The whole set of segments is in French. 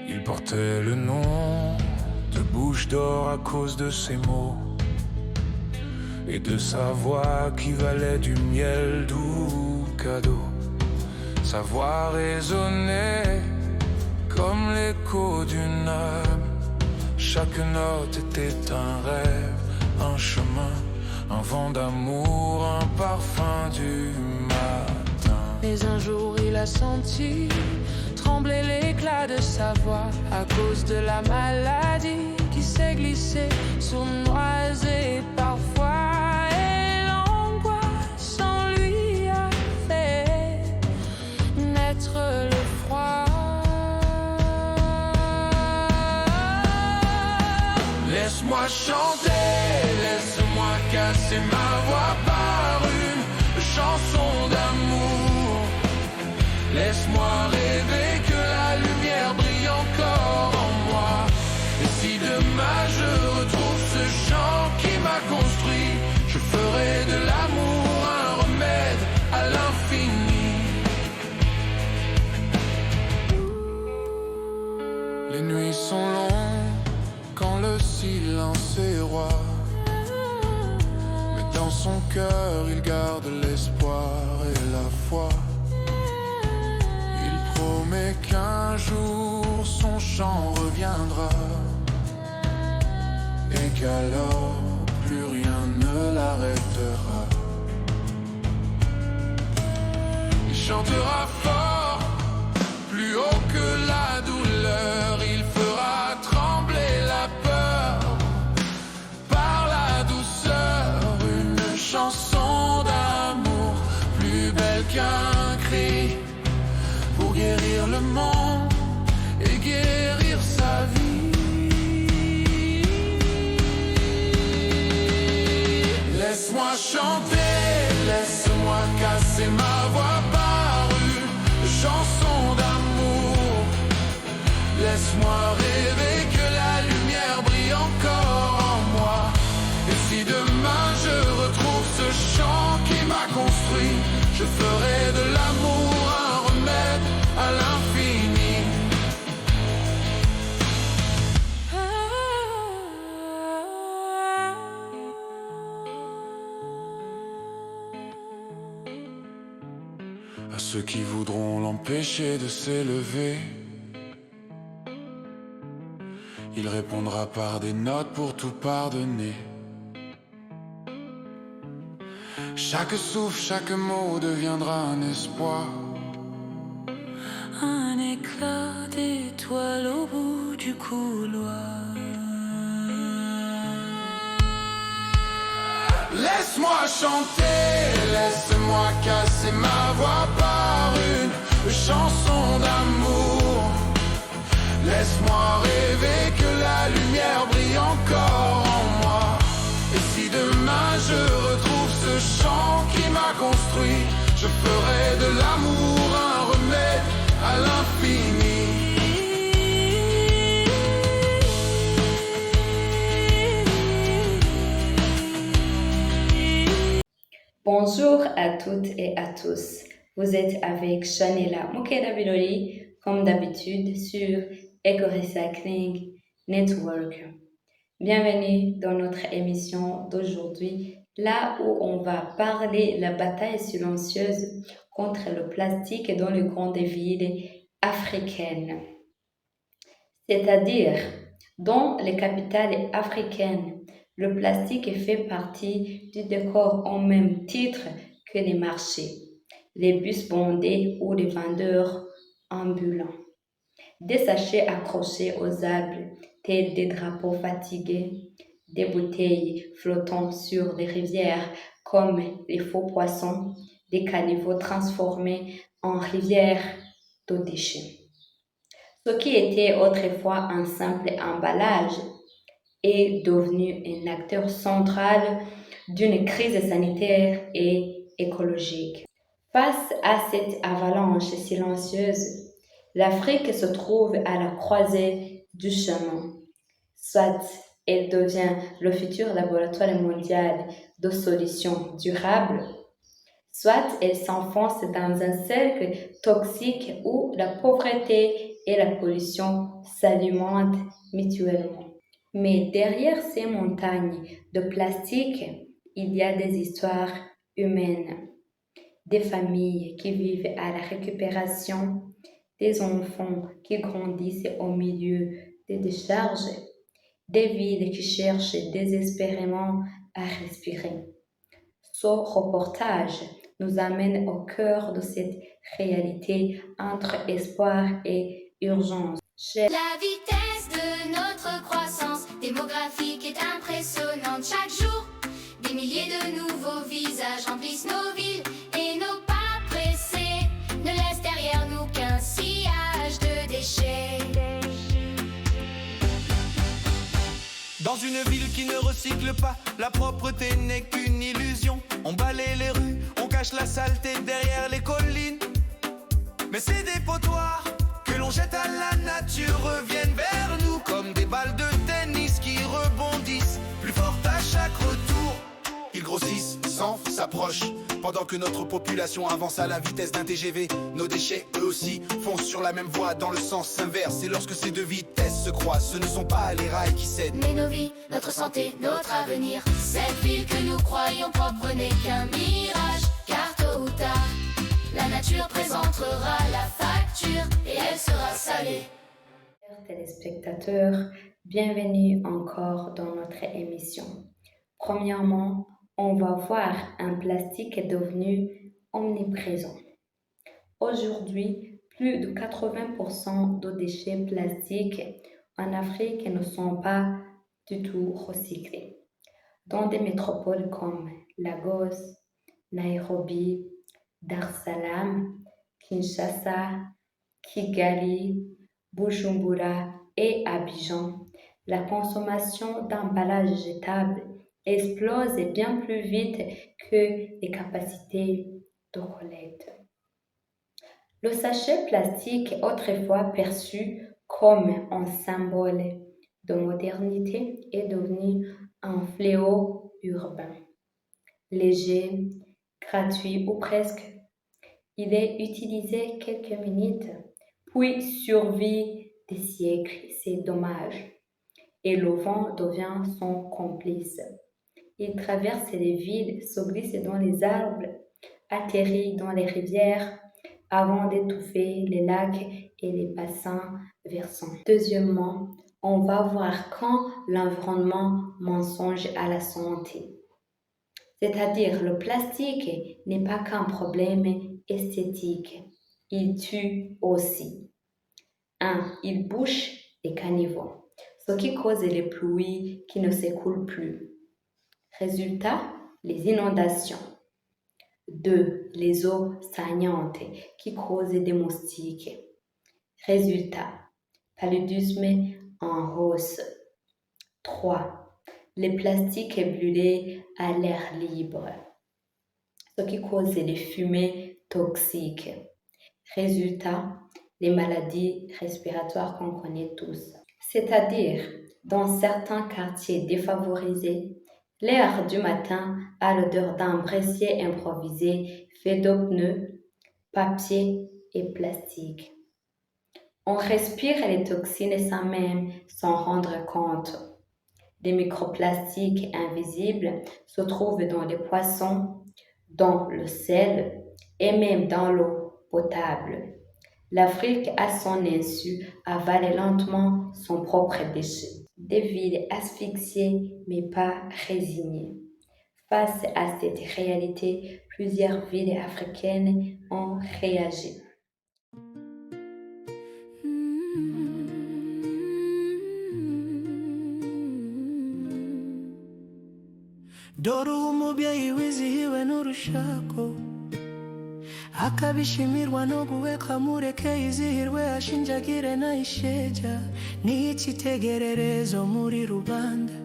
Il portait le nom de Bouche d'Or à cause de ses mots et de sa voix qui valait du miel doux cadeau. Sa voix résonnait comme l'écho d'une âme. Chaque note était un rêve, un chemin, un vent d'amour, un parfum du matin. Mais un jour il a senti trembler l'éclat de sa voix à cause de la maladie qui s'est glissée sournoisée parfois, et l'angoisse en lui a fait naître le froid. Laisse-moi chanter, laisse-moi casser ma voix par une chanson d'amour. Laisse-moi rêver que la lumière brille encore en moi. Et si demain je retrouve ce chant qui m'a construit, je ferai de l'amour un remède à l'infini. Les nuits sont longues quand le silence est roi, mais dans son cœur il garde l'espoir et la foi. Mais qu'un jour son chant reviendra et qu'alors plus rien ne l'arrêtera. Il chantera fort, plus haut que la douleur. Il fera trembler la peur par la douceur. Une chanson d'amour plus belle qu'un cri, pour guérir le monde et guérir sa vie. Laisse-moi chanter, laisse-moi casser ma voix par une chanson d'amour. Laisse-moi rêver que la lumière brille encore en moi. Et si demain je retrouve ce chant qui m'a construit, je ferai de l'amour un remède à l'infini. À ceux qui voudront l'empêcher de s'élever, il répondra par des notes pour tout pardonner. Chaque souffle, chaque mot deviendra un espoir, Un éclat d'étoile au bout du couloir. Laisse-moi chanter, laisse-moi casser ma voix par une chanson d'amour. Laisse-moi rêver que la lumière brille encore en moi. Et si demain je retrouve ce chant qui m'a construit, je ferai de l'amour un remède à l'infini. Bonjour à toutes et à tous. Vous êtes avec Shanela Mukeda Biloli, comme d'habitude, sur Eco Recycling Network. Bienvenue dans notre émission d'aujourd'hui, là où on va parler de la bataille silencieuse contre le plastique dans les grandes villes africaines. C'est-à-dire, dans les capitales africaines, le plastique fait partie du décor au même titre que les marchés, les bus bondés ou les vendeurs ambulants. Des sachets accrochés aux arbres, tels des drapeaux fatigués, des bouteilles flottant sur les rivières comme les faux poissons, des caniveaux transformés en rivières d'eau déchets. Ce qui était autrefois un simple emballage est devenu un acteur central d'une crise sanitaire et écologique. Face à cette avalanche silencieuse, L'Afrique se trouve à la croisée du chemin. Soit elle devient le futur laboratoire mondial de solutions durables, soit elle s'enfonce dans un cercle toxique où la pauvreté et la pollution s'alimentent mutuellement. Mais derrière ces montagnes de plastique, il y a des histoires humaines, des familles qui vivent à la récupération, des enfants qui grandissent au milieu des décharges, des villes qui cherchent désespérément à respirer. Ce reportage nous amène au cœur de cette réalité entre espoir et urgence. La vitesse de notre croissance démographique est impressionnante. Chaque jour, des milliers de nouveaux visages remplissent nos villes et nos pas pressés ne laissent derrière nous qu'un sillage de déchets. Dans une ville qui ne recycle pas, la propreté n'est qu'une illusion. On balaye les rues, on cache la saleté derrière les collines. Mais ces dépotoirs que l'on jette à la nature reviennent vers nous comme des balles de tennis qui rebondissent plus fortes à chaque retour. Ils grossissent, s'enflent, s'approchent. Pendant que notre population avance à la vitesse d'un TGV, nos déchets eux aussi foncent sur la même voie dans le sens inverse. Et lorsque ces deux vitesses se croisent, ce ne sont pas les rails qui cèdent, Mais nos vies, notre santé, notre avenir, cette ville que nous croyons propre n'est qu'un mirage. Car tôt ou tard, la nature présentera la facture et elle sera salée. Chers téléspectateurs, bienvenue encore dans notre émission. Premièrement, on va voir un plastique devenu omniprésent. Aujourd'hui, plus de 80% de déchets plastiques en Afrique ne sont pas du tout recyclés. Dans des métropoles comme Lagos, Nairobi, Dar es Salaam, Kinshasa, Kigali, Bujumbura et Abidjan, la consommation d'emballages jetables explose bien plus vite que les capacités de collecte. Le sachet plastique, autrefois perçu comme un symbole de modernité, est devenu un fléau urbain. Léger, gratuit ou presque, il est utilisé quelques minutes, puis survit des siècles, c'est dommage. Et le vent devient son complice. Il traverse les villes, se glisse dans les arbres, atterrit dans les rivières avant d'étouffer les lacs et les bassins versants. Deuxièmement, on va voir quand l'environnement mensonge à la santé. C'est-à-dire le plastique n'est pas qu'un problème esthétique, il tue aussi. 1. Il bouche les caniveaux, ce qui cause les pluies qui ne s'écoulent plus. Résultat, les inondations. 2. Les eaux stagnantes qui causent des moustiques. Résultat, paludisme en hausse. 3. Les plastiques brûlés à l'air libre, ce qui cause les fumées toxiques. Résultat, les maladies respiratoires qu'on connaît tous. C'est-à-dire, dans certains quartiers défavorisés, l'air du matin a l'odeur d'un brécier improvisé fait de pneus, papier et plastique. On respire les toxines sans même s'en rendre compte. Des microplastiques invisibles se trouvent dans les poissons, dans le sel et même dans l'eau potable. L'Afrique, à son insu, avale lentement son propre déchet. Des villes asphyxiées mais pas résignées. Face à cette réalité, plusieurs villes africaines ont réagi. Dore umubyeyi wizihiwe n'urushako akabishimirwa no guheka mureke yizihirwe ashinjagire nayisheja n'icyitegererezo muri rubanda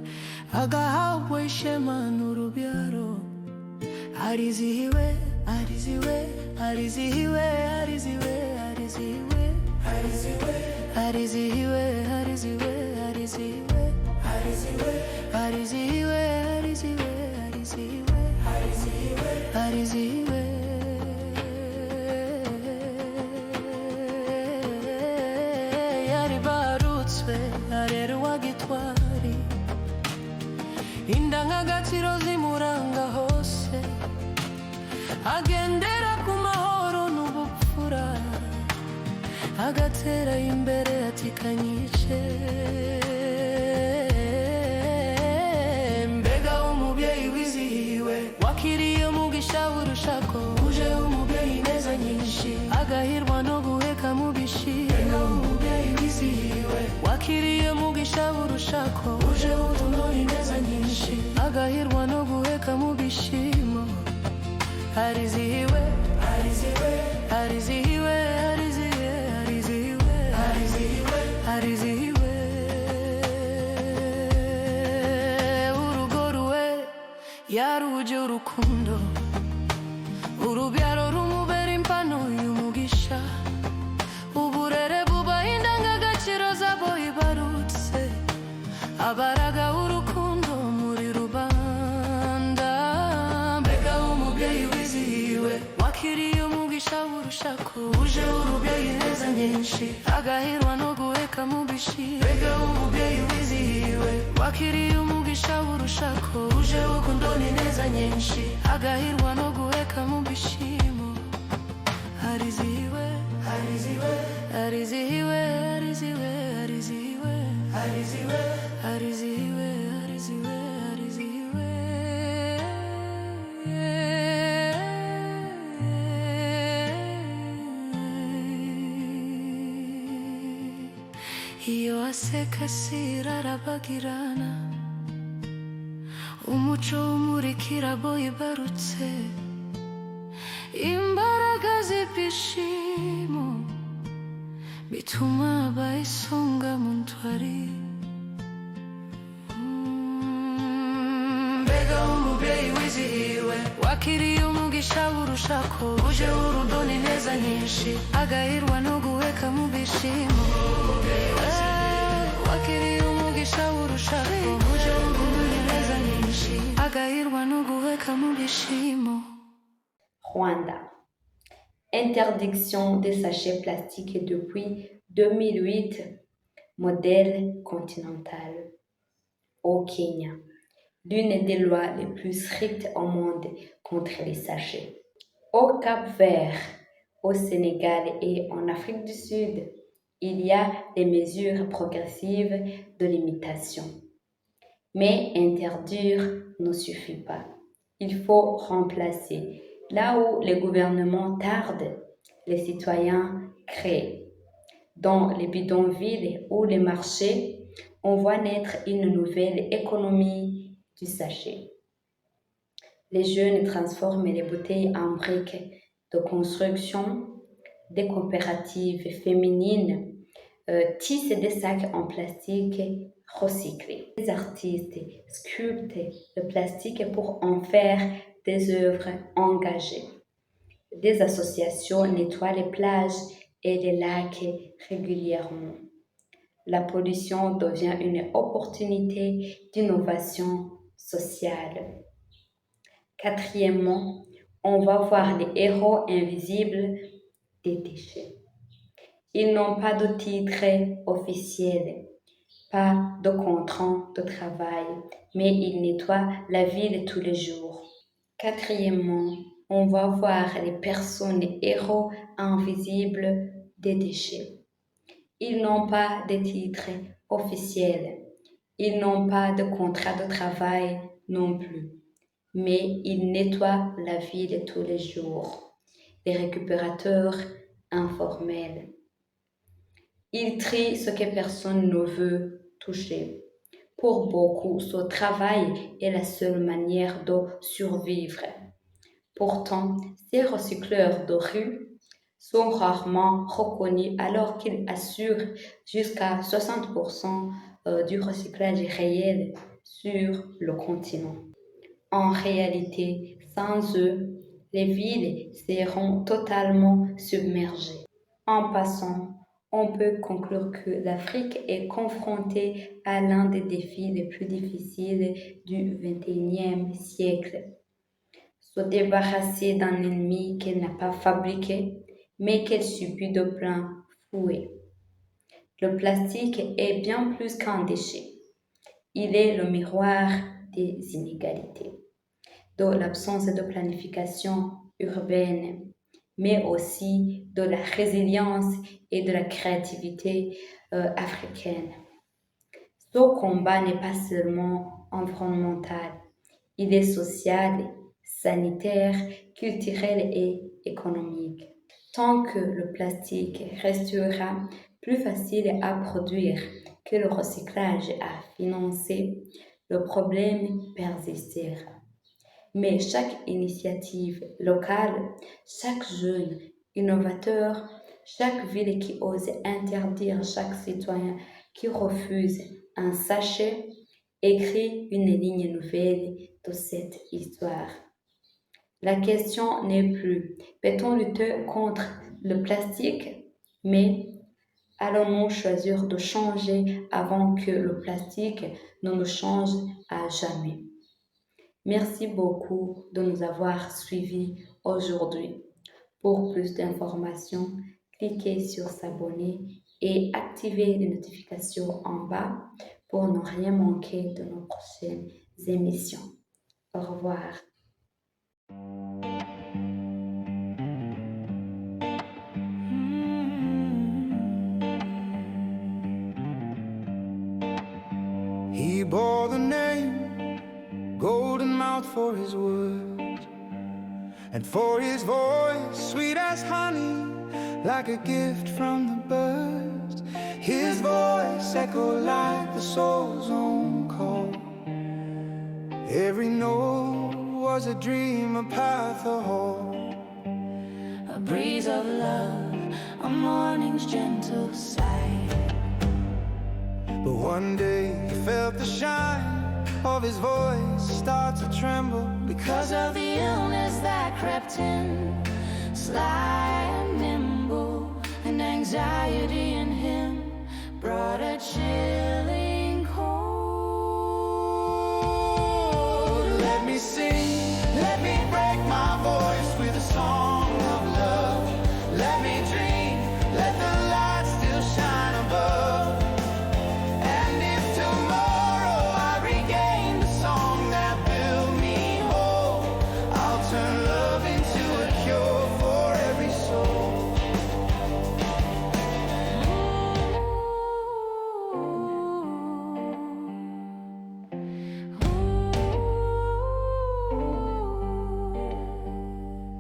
agahabwa ishema n'urubyaro arizihiwe arizihiwe arizihiwe arizihiwe arizihiwe Arizihiwe, ariziwe, ariziwe, ariziwe, ariziwe, ariziwe, ariziwe, ariziwe, ariziwe. Yari barutswe arerwa gitwari, indangagaciro zimuranga hose, agendera ku mahoro n'ubupfura, agatera imbere atikanyice. Mbega umubyeyi wizihiwe, wakiriye umugisha w'urushako, uje umubyeyi neza nyinshi, agahirwa no guheka mu bishimbo. Mbega umubyeyi wizihiwe, wakiriye umugisha w'urushako, uje utunora ineza nyinshi, agahirwa no guheka mu bishimo. Arizihiwe, arizihiwe, arizihiwe, arizihiwe, arizihiwe, arizihiwe. Urugo ruwe yaruje urukundo, urubyaro rumubera impano y'umugisha, uburere bubaha indangagaciro zabo ibarutse, abaraga urukundo muri rubanda. Mbega umubyeyi wizihiwe, wakiriye umugisha w'urushako, uje urubyeyi neza nyinshi, agahirwa no guheka mu bishimbo. Mbega umubyeyi wizihiwe, wakiriye umugisha w'urushako, uje ukundoni neza nyinshi, agahirwa no guheka mu bishimo. Arizihiwe, arizihiwe, arizihiwe, arizihiwe, arizihiwe, arizihiwe, arizihiwe, arizihiwe, arizihiwe. Iyo aseka asira arabagirana, umuco umurikira abo ibarutse, imbaraga z'ibyishimo bituma abayisunga mu ntwari. Mbega umubyeyi wizihiwe, wakiriye umugisha w'urushako, uje urudoni neza nyinshi, agahirwa no guheka mu bishimo. Wakiriye umugisha w'urushako, uje urudoni neza nyinshi, agahirwa no guheka mu bishimo. Rwanda. Interdiction des sachets plastiques depuis 2008, modèle continental. Au Kenya, l'une des lois les plus strictes au monde contre les sachets. Au Cap-Vert, au Sénégal et en Afrique du Sud, il y a des mesures progressives de limitation. Mais interdire ne suffit pas. Il faut remplacer. Là où les gouvernements tardent, les citoyens créent. Dans les bidonvilles ou les marchés, on voit naître une nouvelle économie du sachet. Les jeunes transforment les bouteilles en briques de construction. Des coopératives féminines tissent des sacs en plastique recyclés. Les artistes sculptent le plastique pour en faire des œuvres engagées. Des associations nettoient les plages et les lacs régulièrement. La pollution devient une opportunité d'innovation sociale. Quatrièmement, on va voir les héros invisibles des déchets. Ils n'ont pas de titre officiel, pas de contrat de travail, mais ils nettoient la ville tous les jours. Quatrièmement, on va voir les personnes héros invisibles des déchets. Ils n'ont pas de titre officiel, ils n'ont pas de contrat de travail non plus, mais ils nettoient la ville tous les jours. Les récupérateurs informels. Ils trient ce que personne ne veut toucher. Pour beaucoup, ce travail est la seule manière de survivre. Pourtant, ces recycleurs de rue sont rarement reconnus alors qu'ils assurent jusqu'à 60% du recyclage réel sur le continent. En réalité, sans eux, les villes seront totalement submergées. En passant, on peut conclure que l'Afrique est confrontée à l'un des défis les plus difficiles du XXIe siècle. Se débarrasser d'un ennemi qu'elle n'a pas fabriqué, mais qu'elle subit de plein fouet. Le plastique est bien plus qu'un déchet. Il est le miroir des inégalités, de l'absence de planification urbaine, mais aussi de la résilience et de la créativité africaine. Ce combat n'est pas seulement environnemental, il est social, sanitaire, culturel et économique. Tant que le plastique restera plus facile à produire que le recyclage à financer, le problème persistera. Mais chaque initiative locale, chaque jeune innovateur, chaque ville qui ose interdire, chaque citoyen qui refuse un sachet, écrit une ligne nouvelle de cette histoire. La question n'est plus, peut-on lutter contre le plastique, mais allons-nous choisir de changer avant que le plastique ne nous change à jamais? Merci beaucoup de nous avoir suivis aujourd'hui. Pour plus d'informations, cliquez sur s'abonner et activez les notifications en bas pour ne rien manquer de nos prochaines émissions. Au revoir. He bore the name, golden mouth for his words, and for his voice, sweet as honey, like a gift from the birds. His voice echoed like the soul's own call. Every note was a dream, a path, a hall, A breeze of love, a morning's gentle sigh. but one day he felt the shine of his voice start to tremble. Because of the illness that crept in, sly and nimble, and anxiety in him brought a chilling cold. Let me sing, let me break my voice with a song of love. Let me dream, let the light still shine above. And if tomorrow I regain the song that built me whole, I'll turn love into a cure for every soul.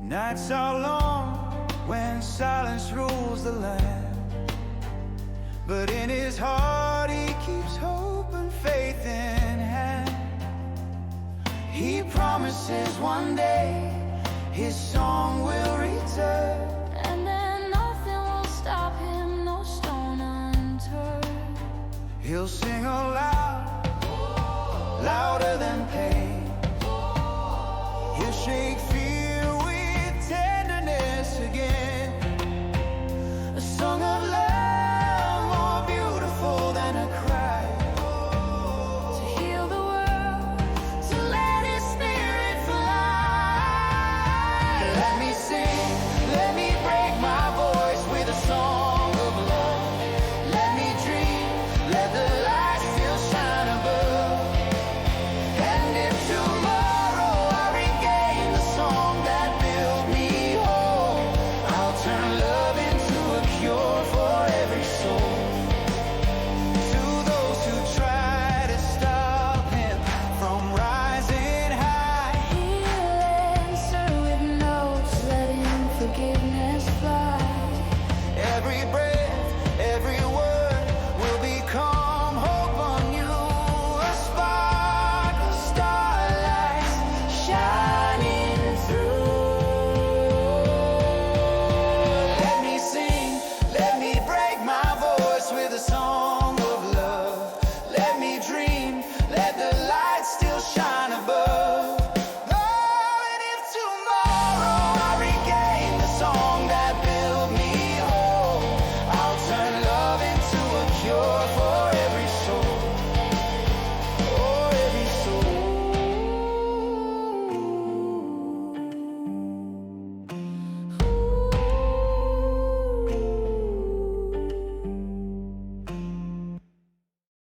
Nights are long when silence rules the land, but in his heart he keeps hope and faith in hand. He promises one day his song will return, And then nothing will stop him, no stone unturned. he'll sing aloud, louder than pain. He'll shake